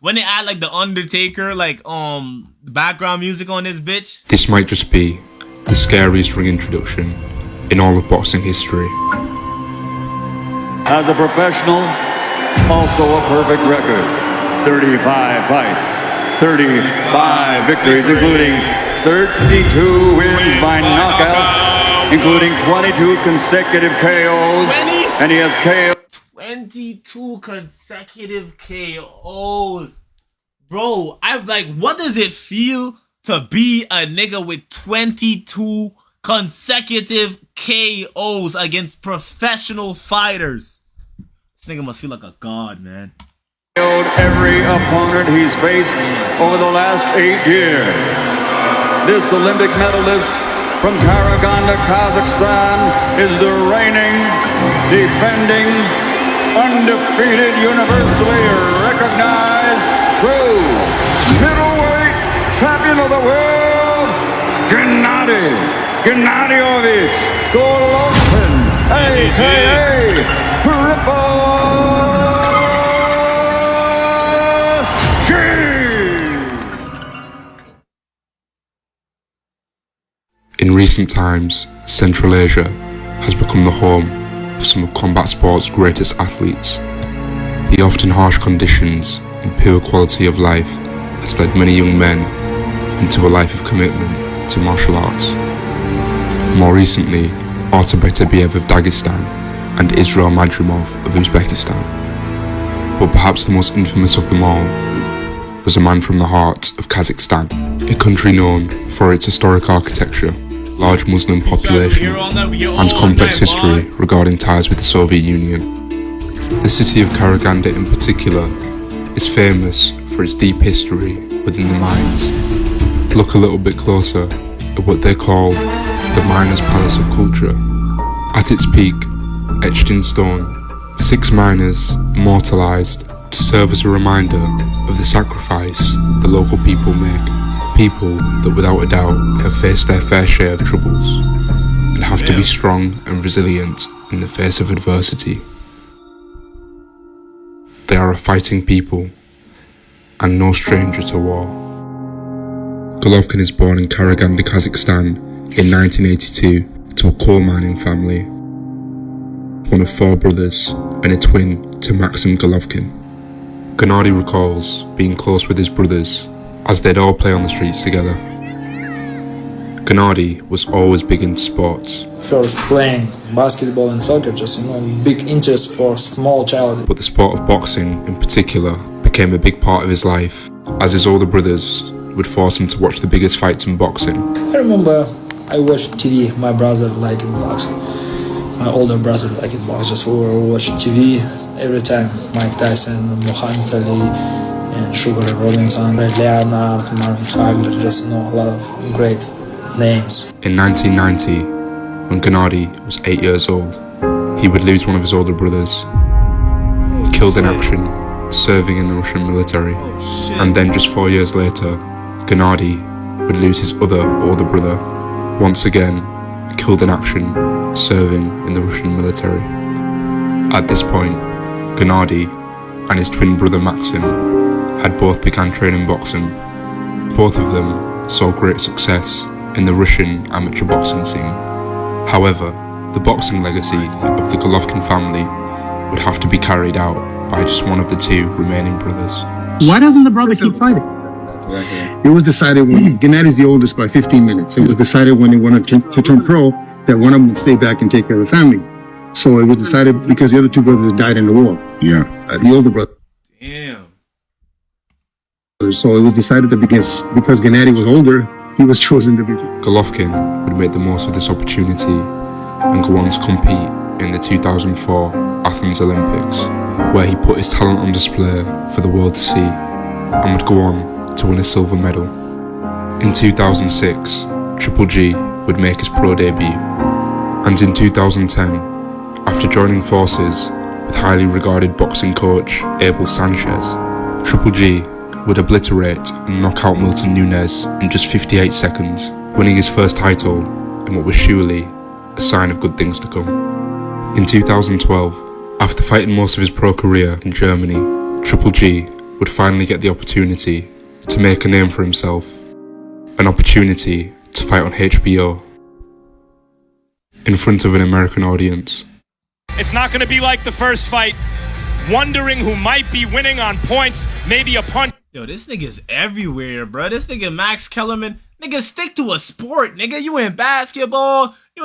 when they add like the Undertaker, like background music on this bitch. This might just be the scariest ring introduction in all of boxing history. As a professional, also a perfect record. 35 fights, 35 victories, including 32 wins by knockout, including 22 consecutive KOs, and he has KO. 22 consecutive KOs. Bro, I'm like, what does it feel to be a nigga with 22 consecutive KOs against professional fighters? This nigga must feel like a god, man. Every opponent he's faced over the last 8 years. This Olympic medalist from Karaganda, Kazakhstan is the reigning, defending, undefeated, universally recognized true middleweight champion of the world, Gennady Golovkin, a.k.a. Triple G. In recent times, Central Asia has become the home of some of combat sport's greatest athletes. The often harsh conditions and poor quality of life has led many young men into a life of commitment to martial arts. More recently, Otabektabiev of Dagestan and Israel Madrimov of Uzbekistan. But perhaps the most infamous of them all was a man from the heart of Kazakhstan, a country known for its historic architecture, large Muslim population, and complex history regarding ties with the Soviet Union. The city of Karaganda in particular is famous for its deep history within the mines. Look a little bit closer at what they call the Miners' Palace of Culture. At its peak, etched in stone, 6 miners immortalized to serve as a reminder of the sacrifice the local people make. People that without a doubt have faced their fair share of troubles and have to be strong and resilient in the face of adversity. They are a fighting people and no stranger to war. Golovkin is born in Karaganda, Kazakhstan in 1982 to a coal mining family, one of 4 brothers and a twin to Maxim Golovkin. Gennady recalls being close with his brothers as they'd all play on the streets together. Gennady was always big into sports. First playing basketball and soccer, just big interest for small child. But the sport of boxing in particular became a big part of his life, as his older brothers would force him to watch the biggest fights in boxing. I remember I watched TV, my brother liked boxing. My older brother liked boxing, just we were watching TV every time. Mike Tyson, Muhammad Ali, and Sugar Ray Robinson, Ray Leonard, Marvin Hagler, just a lot of great names. In 1990, when Gennady was 8 years old, he would lose one of his older brothers, killed in action, serving in the Russian military. And then just 4 years later, Gennady would lose his other older brother, once again killed in action, serving in the Russian military. At this point, Gennady and his twin brother Maxim had both begun training boxing. Both of them saw great success in the Russian amateur boxing scene. However, the boxing legacy of the Golovkin family would have to be carried out by just one of the 2 remaining brothers. Why doesn't the brother keep fighting? It was decided when Gennady's the oldest by 15 minutes. It was decided when he wanted to turn pro that one of them would stay back and take care of the family. So it was decided because the other 2 brothers died in the war. Yeah. The older brother. Damn. So it was decided that because Gennady was older, he was chosen to be. Golovkin would make the most of this opportunity and go on to compete in the 2004 Athens Olympics, where he put his talent on display for the world to see and would go on to win a silver medal. In 2006, Triple G would make his pro debut, and in 2010, after joining forces with highly regarded boxing coach Abel Sanchez, Triple G would obliterate and knock out Milton Nunes in just 58 seconds, winning his first title in what was surely a sign of good things to come. In 2012, after fighting most of his pro career in Germany, Triple G would finally get the opportunity to make a name for himself, an opportunity to fight on HBO in front of an American audience. It's not going to be like the first fight, wondering who might be winning on points, maybe a punch. Yo, this nigga's everywhere, bro. This nigga Max Kellerman, nigga, stick to a sport, nigga. You in basketball, you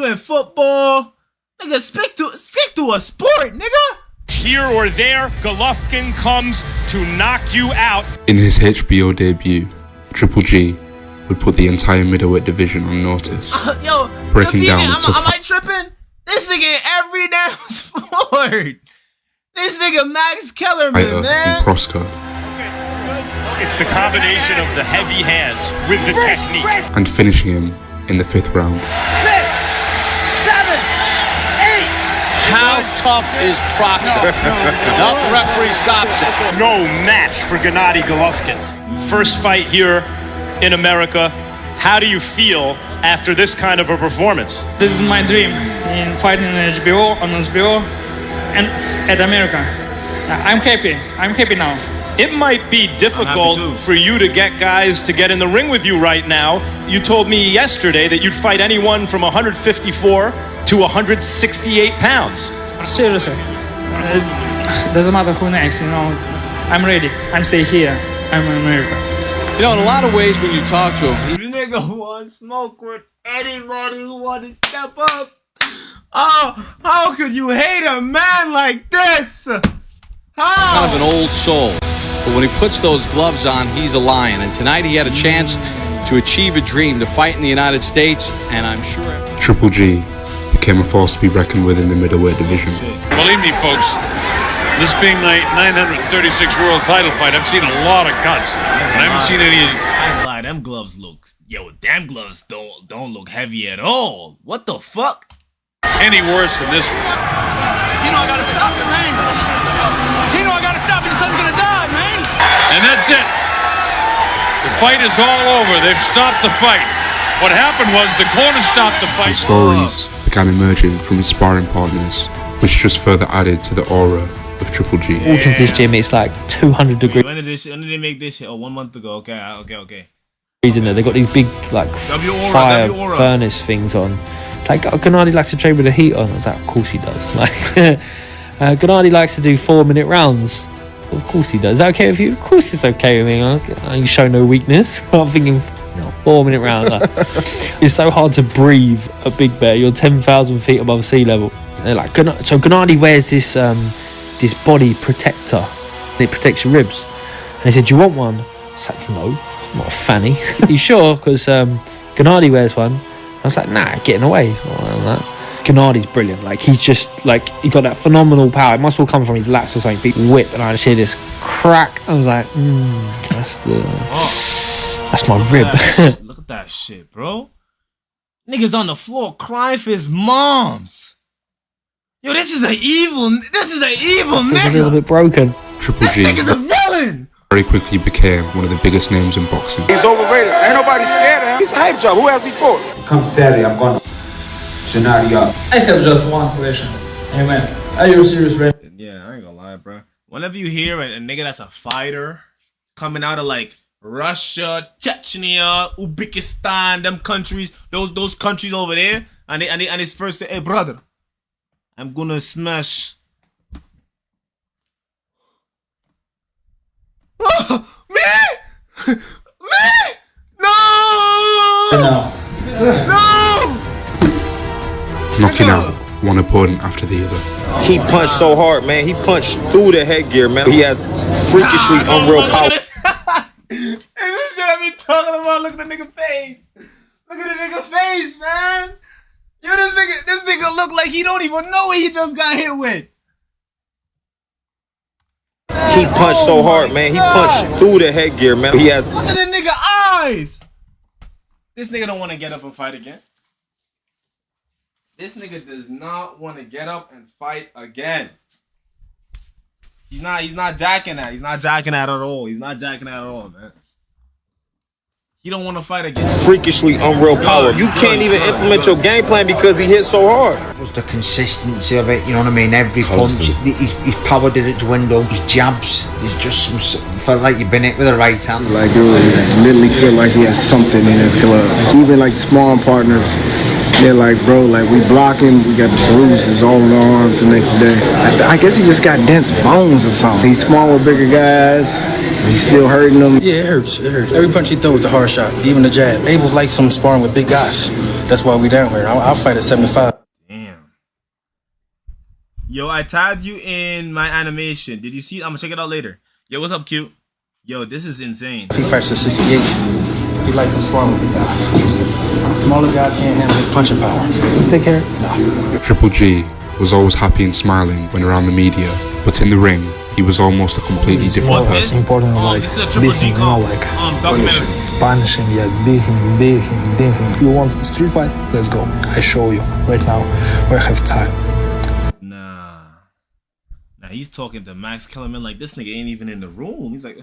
in football, nigga. Stick to a sport, nigga. Here or there, Golovkin comes to knock you out. In his HBO debut, Triple G would put the entire middleweight division on notice, breaking down the tough. Am I tripping? This nigga in every damn sport. This nigga Max Kellerman, man. And Prosper, It's the combination of the heavy hands with the technique. and finishing him in the 5th round. 6, 7, 8. How tough is Proxima? Now the referee stops it. No match for Gennady Golovkin. First fight here in America. How do you feel after this kind of a performance? This is my dream in fighting on HBO and at America. I'm happy now. It might be difficult for you to get guys to get in the ring with you right now. You told me yesterday that you'd fight anyone from 154 to 168 pounds. Seriously, doesn't matter who next, you know. I'm ready. I'm stay here. I'm in America. You know, in a lot of ways, when you talk to him, You nigga want smoke with anybody who want to step up. Oh, how could you hate a man like this? How? kind of an old soul. But when he puts those gloves on, he's a lion. And tonight he had a chance to achieve a dream, to fight in the United States, and I'm sure... Triple G became a force to be reckoned with in the middleweight division. Believe me, folks, this being my 936 world title fight, I've seen a lot of cuts, and I haven't seen any... I ain't lie, them gloves look... Yo, damn gloves don't look heavy at all. What the fuck? any worse than this one. Tino, I gotta stop it, man. Tino, I gotta stop it. Your son's gonna die, man. And that's it. The fight is all over. They've stopped the fight. What happened was the corner stopped the fight. And stories began emerging from his sparring partners, which just further added to the aura of Triple G. Walk into this gym, it's like 200 degrees. When did they make this shit? Oh, 1 month ago. Okay. In there, they got these big like fire furnace things on. It's like, oh, Gennady likes to train with the heat on. I was like, of course he does. Like, Gennady likes to do 4-minute rounds. Of course he does. Is that okay with you? Of course it's okay with me. You show no weakness. I'm thinking, no, 4-minute round. Like, it's so hard to breathe at Big Bear. You're 10,000 feet above sea level. They're like, so Gennady wears this this body protector. And it protects your ribs. And they said, do you want one? It's like, no. Not a fanny. You sure? Because Gennady wears one. I was like, nah, getting away. Gennady's brilliant. Like, he's just like, he got that phenomenal power. It must all come from his lats or something. Big whip, and I just hear this crack. I was like, that's my rib. Look at that shit, bro. Niggas on the floor crying for his moms. Yo, this is an evil nigga. It's a little bit broken. Triple G This nigga's a villain. very quickly became one of the biggest names in boxing. He's overrated. Ain't nobody scared of him. He's a hype job. Who else he fought? Come Saturday, I'm going to Gennady up. I have just one question. Hey man, are you serious, man? Yeah, I ain't gonna lie, bro. Whenever you hear a nigga that's a fighter coming out of like Russia, Chechnya, Uzbekistan, them countries, those countries over there, and his first say, hey brother, I'm gonna smash. Oh, me? No! Knocking out one opponent after the other. He punched so hard, man. He punched through the headgear, man. He has freakishly unreal power. This shit I be talking about. Look at the nigga face. Look at the nigga face, man. Yo, this nigga look like he don't even know what he just got hit with. He punched so hard, man. He punched through the headgear, man. He has... Look at the nigga eyes. This nigga don't want to get up and fight again. This nigga does not want to get up and fight again. He's not jacking that. He's not jacking that at all. He's not jacking that at all, man. He don't want to fight again. Freakishly unreal power. You can't even implement your game plan because he hit so hard. It was the consistency of it, you know what I mean? Every punch, his power didn't dwindle. His jabs, there's just some, felt like you've been hit with the right hand. Like it literally feel like he has something in his gloves. Even like sparring partners, they're like, bro, like we block him, we got the bruises all in our arms the next day. I guess he just got dense bones or something. He's small with bigger guys. He's still hurting them. Yeah, it hurts. It hurts. Every punch he throws is a hard shot, even the jab. Abel's like some sparring with big guys. That's why we down here. I'll fight at 75. Damn. Yo, I tagged you in my animation. Did you see it? I'm gonna check it out later. Yo, what's up, cute? Yo, this is insane. If he fights at 68, he likes to sparring with big guys. Smaller guys can't handle his punching power. Take care. No. Triple G was always happy and smiling when around the media, but in the ring, he was almost a completely different person. Important, like, this is a Triple G documentary. Punish him, yeah, beat him. You want street fight? Let's go. I show you. Right now, we have time. Nah, he's talking to Max Kellerman like this nigga ain't even in the room. He's like,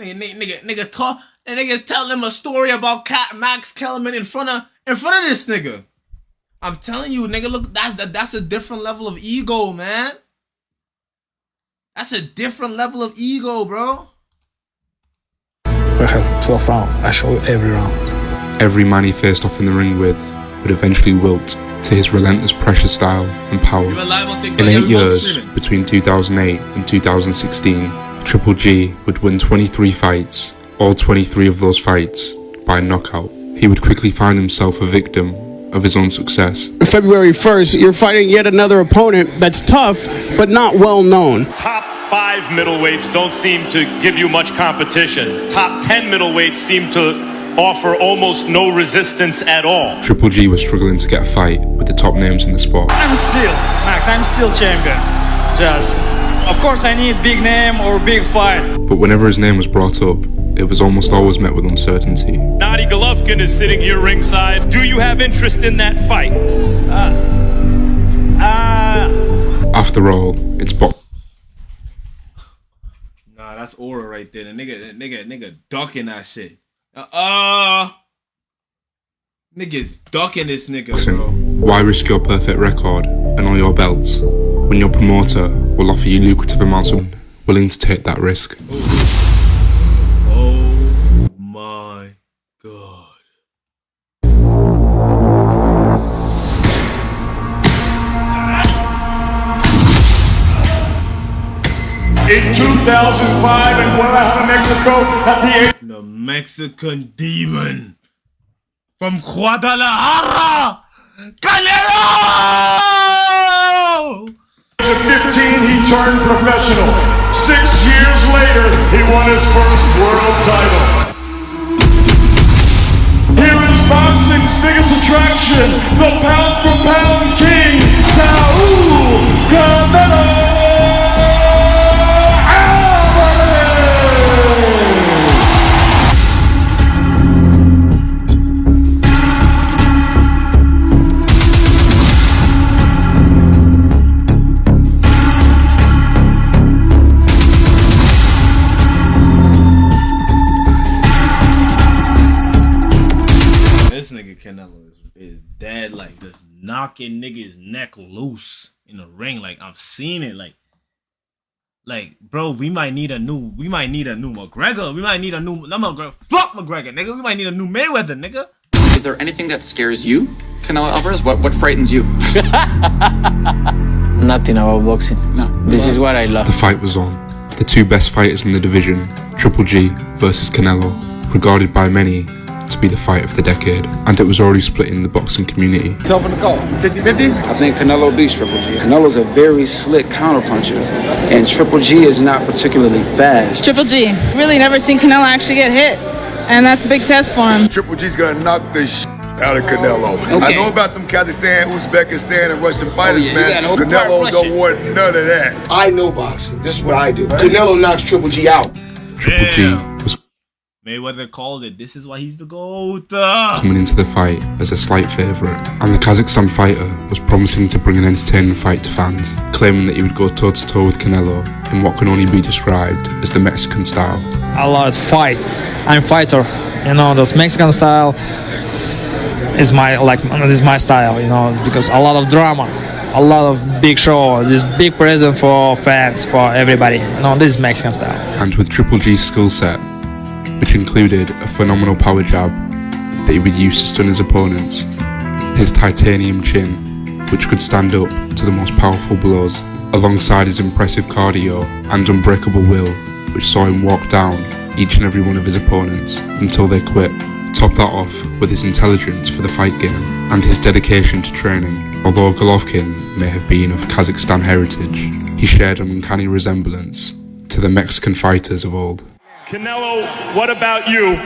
nigga talk, and niggas tell him a story about Max Kellerman in front of this nigga. I'm telling you, nigga, look, that's a different level of ego, man. That's a different level of ego, bro. We have 12 rounds. I show you every round. Every man he faced off in the ring with would eventually wilt to his relentless pressure style and power. In 8 years, between 2008 and 2016, Triple G would win 23 fights, all 23 of those fights by knockout. He would quickly find himself a victim of his own success. February 1st, you're fighting yet another opponent that's tough, but not well known. Top 5 middleweights don't seem to give you much competition. Top 10 middleweights seem to offer almost no resistance at all. Triple G was struggling to get a fight with the top names in the sport. I'm still champion. Just, of course I need big name or big fight. But whenever his name was brought up, it was almost always met with uncertainty. Gennady Golovkin is sitting here ringside. Do you have interest in that fight? After all, it's Nah, that's aura right there. The nigga ducking that shit. Niggas ducking this nigga, bro. Why risk your perfect record and all your belts when your promoter will offer you lucrative amounts of money, willing to take that risk? Oh my god. In 2005 in Guadalajara, Mexico, at the Mexican demon from Guadalajara, Canelo! At 15, he turned professional. 6 years later, he won his first world title. Here is boxing's biggest attraction, the pound-for-pound king, Saul Canelo. Canelo is dead, like just knocking niggas neck loose in the ring. Like I'm seeing it, like bro, we might need a new McGregor. We might need a new McGregor. Fuck McGregor, nigga. We might need a new Mayweather, nigga. Is there anything that scares you, Canelo Alvarez? What frightens you? Nothing about boxing. No. This is what I love. The fight was on. The two best fighters in the division, Triple G versus Canelo, regarded by many to be the fight of the decade, and it was already splitting the boxing community. Tough in the call. 50-50? I think Canelo beats Triple G. Canelo's a very slick counterpuncher, and Triple G is not particularly fast. Triple G. Really never seen Canelo actually get hit, and that's a big test for him. Triple G's gonna knock the out of Canelo. Okay. I know about them Kazakhstan, Uzbekistan, and Russian fighters, man. Canelo don't want none of that. I know boxing. This is what I do. Canelo knocks Triple G out. Triple G was Mayweather called it. This is why he's the GOAT. Coming into the fight as a slight favourite, and the Kazakhstan fighter was promising to bring an entertaining fight to fans, claiming that he would go toe-to-toe with Canelo in what can only be described as the Mexican style. I love fight. I'm a fighter. You know, this Mexican style is my style. You know, because a lot of drama, a lot of big show, this big present for fans, for everybody. You know, this is Mexican style. And with Triple G's skill set, which included a phenomenal power jab that he would use to stun his opponents, his titanium chin, which could stand up to the most powerful blows, alongside his impressive cardio and unbreakable will, which saw him walk down each and every one of his opponents until they quit. Top that off with his intelligence for the fight game and his dedication to training. Although Golovkin may have been of Kazakhstan heritage, he shared an uncanny resemblance to the Mexican fighters of old. Canelo, what about you?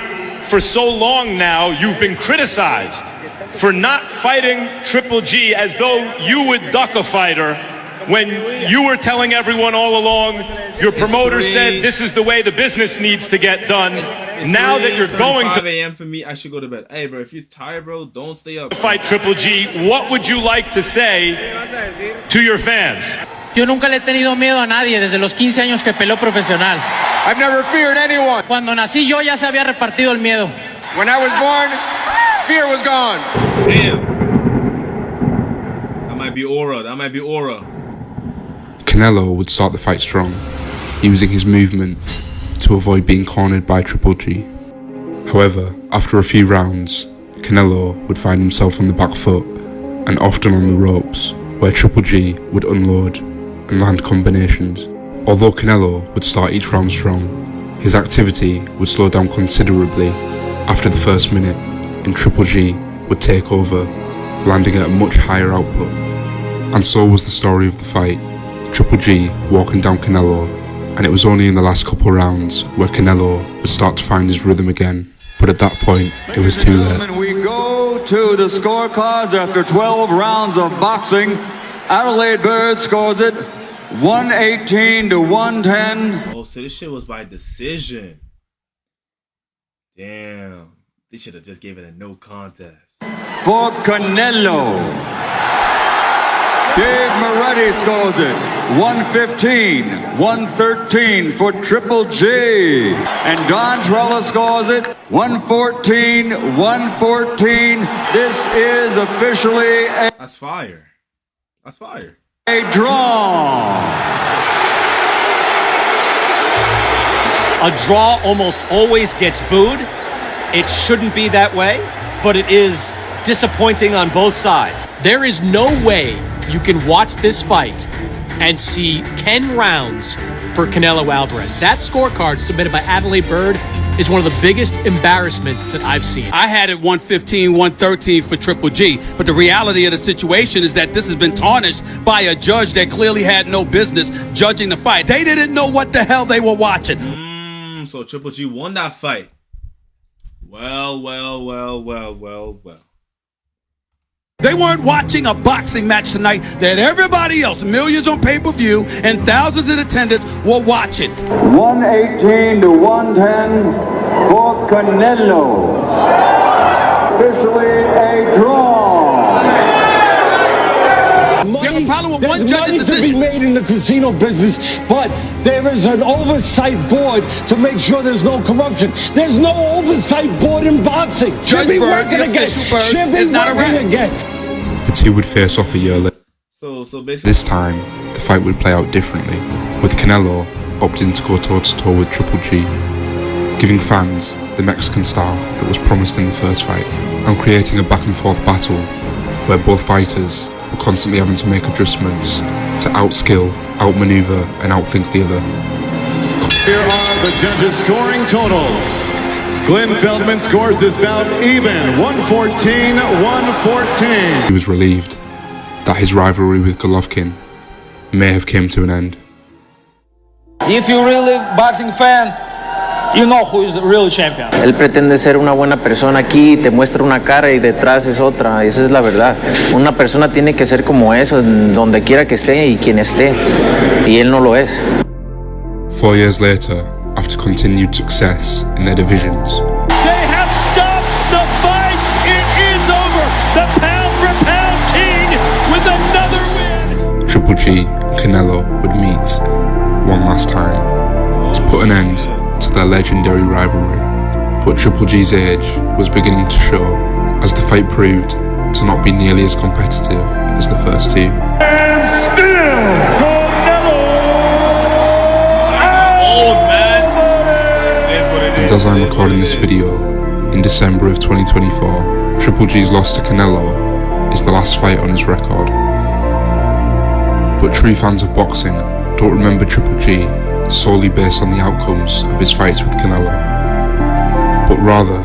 For so long now, you've been criticized for not fighting Triple G, as though you would duck a fighter when you were telling everyone all along, your promoter said this is the way the business needs to get done. Now that you're going to 5 a.m. for me, I should go to bed. Hey, bro, if you're tired, bro, don't stay up. Fight Triple G, what would you like to say to your fans? Yo nunca le he tenido miedo a nadie desde los 15 años que peleó profesional. I've never feared anyone. Cuando nací yo ya se había repartido el miedo. When I was born, fear was gone. Damn. That might be aura. That might be aura. Canelo would start the fight strong, using his movement to avoid being cornered by Triple G. However, after a few rounds, Canelo would find himself on the back foot and often on the ropes, where Triple G would unload and land combinations. Although Canelo would start each round strong, his activity would slow down considerably after the first minute, and Triple G would take over, landing at a much higher output. And so was the story of the fight, Triple G walking down Canelo, and it was only in the last couple rounds where Canelo would start to find his rhythm again, but at that point it was too late. We go to the scorecards after 12 rounds of boxing. Adelaide Bird scores it 118 to 110. Oh, so this shit was by decision. Damn. They should have just gave it a no contest. For Canelo. Dave Moretti scores it 115, 113 for Triple G. And Don Trella scores it 114, 114. This is officially a... That's fire. That's fire. A draw. A draw almost always gets booed. It shouldn't be that way, but it is disappointing on both sides. There is no way you can watch this fight and see 10 rounds for Canelo Alvarez. That scorecard submitted by Adelaide Bird is one of the biggest embarrassments that I've seen. I had it 115, 113 for Triple G, but the reality of the situation is that this has been tarnished by a judge that clearly had no business judging the fight. They didn't know what the hell they were watching. So Triple G won that fight. Well. They weren't watching a boxing match tonight that everybody else, millions on pay-per-view and thousands in attendance, were watching. 118 to 110 for Canelo. Officially a draw. There's money to be made in the casino business, but there is an oversight board to make sure there's no corruption. There's no oversight board in boxing. Should be working again. Should be working again. The two would face off a year later. So basically, this time, the fight would play out differently, with Canelo opting to go toe-to-toe with Triple G, giving fans the Mexican style that was promised in the first fight, and creating a back-and-forth battle where both fighters were constantly having to make adjustments to outskill, outmaneuver, and outthink the other. Here are the judges' scoring totals. Glenn Feldman scores this bout even, 114-114. He was relieved that his rivalry with Golovkin may have come to an end. If you're really boxing fan, you know who is the real champion. Él pretende ser una buena persona aquí, te muestra una cara y detrás es otra, esa es la verdad. Una persona tiene que ser como eso, donde quiera que esté y quien esté, y él no lo es. 4 years later, after continued success in their divisions, They have stopped the fight. It is over. The pound-for-pound king with another win. Triple G and Canelo would meet one last time to put an end to their legendary rivalry. But Triple G's age was beginning to show, as the fight proved to not be nearly as competitive as the first two. And still, Canelo old, man. It is what it is. And as I'm recording this video, in December of 2024, Triple G's loss to Canelo is the last fight on his record. But true fans of boxing don't remember Triple G solely based on the outcomes of his fights with Canelo, but rather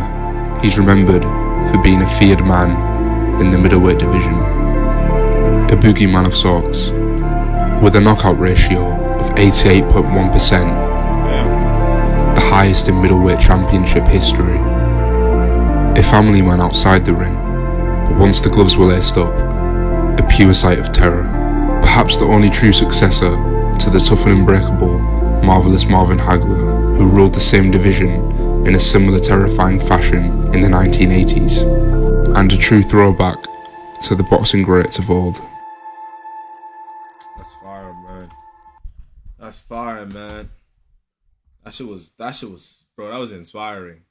he's remembered for being a feared man in the middleweight division, a boogeyman of sorts, with a knockout ratio of 88.1%, the highest in middleweight championship history, a family man outside the ring, but once the gloves were laced up, a pure sight of terror, perhaps the only true successor to the tough and unbreakable Marvelous Marvin Hagler, who ruled the same division in a similar terrifying fashion in the 1980s, and a true throwback to the boxing greats of old. That's fire, man. That's fire, man. That shit was, bro, that was inspiring.